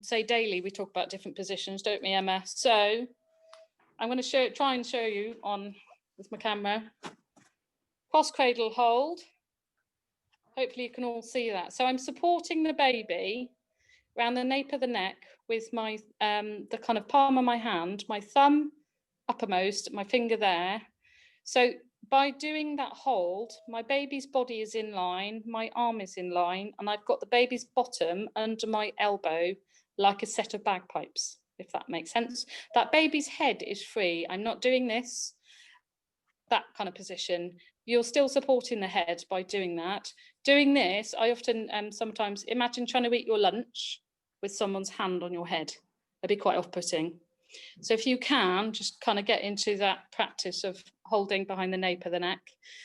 say daily we talk about different positions, don't we, Emma? So I'm going to try and show you on with my camera. Cross cradle hold. Hopefully you can all see that. So I'm supporting the baby around the nape of the neck with my the kind of palm of my hand, my thumb uppermost, my finger there. So by doing that hold, my baby's body is in line, my arm is in line, and I've got the baby's bottom under my elbow like a set of bagpipes, if that makes sense. That baby's head is free. I'm not doing this, that kind of position. You're still supporting the head by doing that. Doing this, I often sometimes imagine trying to eat your lunch with someone's hand on your head. That'd be quite off-putting. So if you can, just kind of get into that practice of holding behind the nape of the neck.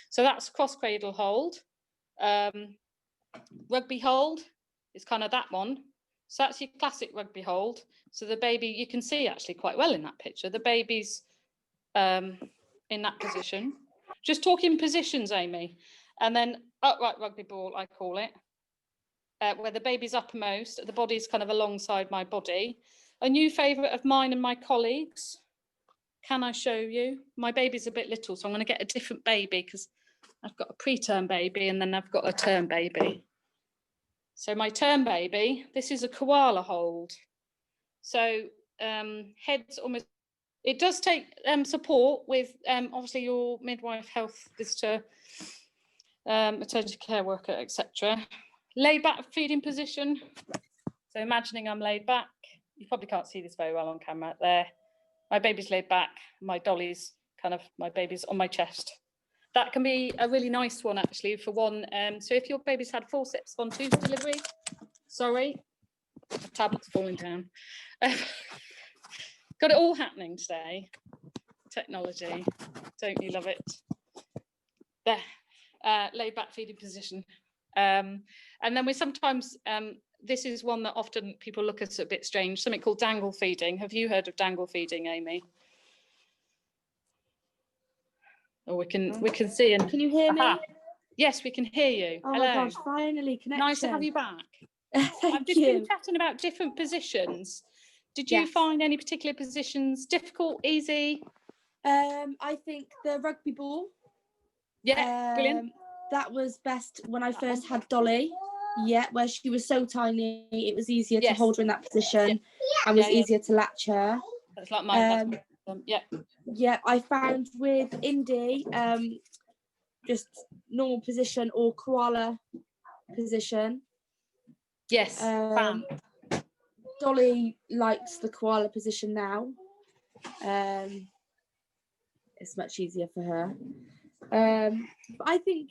So that's cross cradle hold. Rugby hold is kind of that one. So that's your classic rugby hold. So the baby, you can see actually quite well in that picture, the baby's in that position. Just talking positions, Amy. And then upright rugby ball, I call it, where the baby's uppermost, the body's kind of alongside my body. A new favourite of mine and my colleagues. Can I show you? My baby's a bit little, so I'm going to get a different baby because I've got a preterm baby and then I've got a term baby. So my term baby, this is a koala hold. So heads almost, it does take support with obviously your midwife, health visitor, maternity care worker, etc. Laid back feeding position. So imagining I'm laid back. You probably can't see this very well on camera there. My baby's laid back, my dolly's kind of, my baby's on my chest. That can be a really nice one actually for one. So if your baby's had forceps spontaneous delivery, sorry, the tablet's falling down. Got it all happening today. Technology, don't you love it? There, laid back feeding position. And then we sometimes, this is one that often people look at a bit strange, something called dangle feeding. Have you heard of dangle feeding, Amy? Or we can see and can you hear me? Yes, we can hear you. Oh hello. My gosh, finally connection. Nice to have you back. Thank I've just you. been chatting about different positions. Did you find any particular positions difficult, easy? I think the rugby ball. Yeah, brilliant. That was best when I first had Dolly. Yeah, where she was so tiny, it was easier to hold her in that position and was easier to latch her. That's like my husband. Yeah, I found with Indy, just normal position or koala position. Yes. Dolly likes the koala position now. It's much easier for her. But I think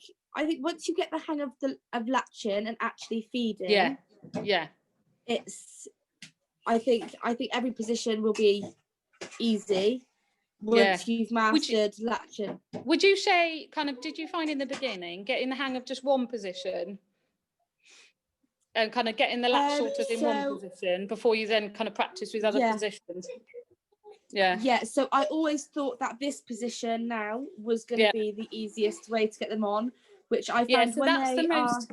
once you get the hang of latching and actually feeding, it's I think every position will be easy once you've mastered latching. Would you say did you find in the beginning getting the hang of just one position and kind of getting the latch sorted in one position before you then kind of practice with other positions? Yeah, so I always thought that this position now was going to be the easiest way to get them on, which I found so when that's they the most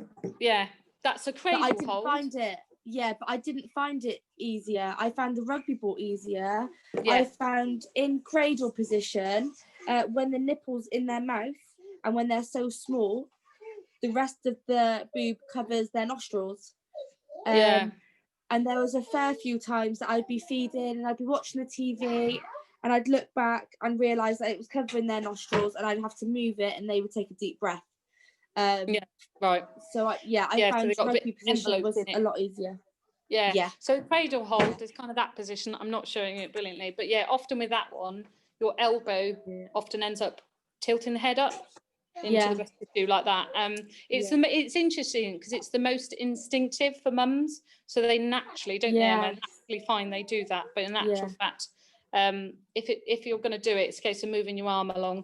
that's a cradle hold. I didn't find it. Yeah, but I didn't find it easier. I found the rugby ball easier. I found in cradle position, when the nipple's in their mouth and when they're so small, the rest of the boob covers their nostrils. And there was a fair few times that I'd be feeding and I'd be watching the TV and I'd look back and realise that it was covering their nostrils and I'd have to move it and they would take a deep breath. So I found so rugby position was a lot easier. So cradle hold is kind of that position. I'm not showing it brilliantly, but often with that one, your elbow often ends up tilting the head up into the breast tissue like that. It's interesting because it's the most instinctive for mums, so they naturally naturally find they do that. But in actual fact, if you're going to do it, it's a case of moving your arm along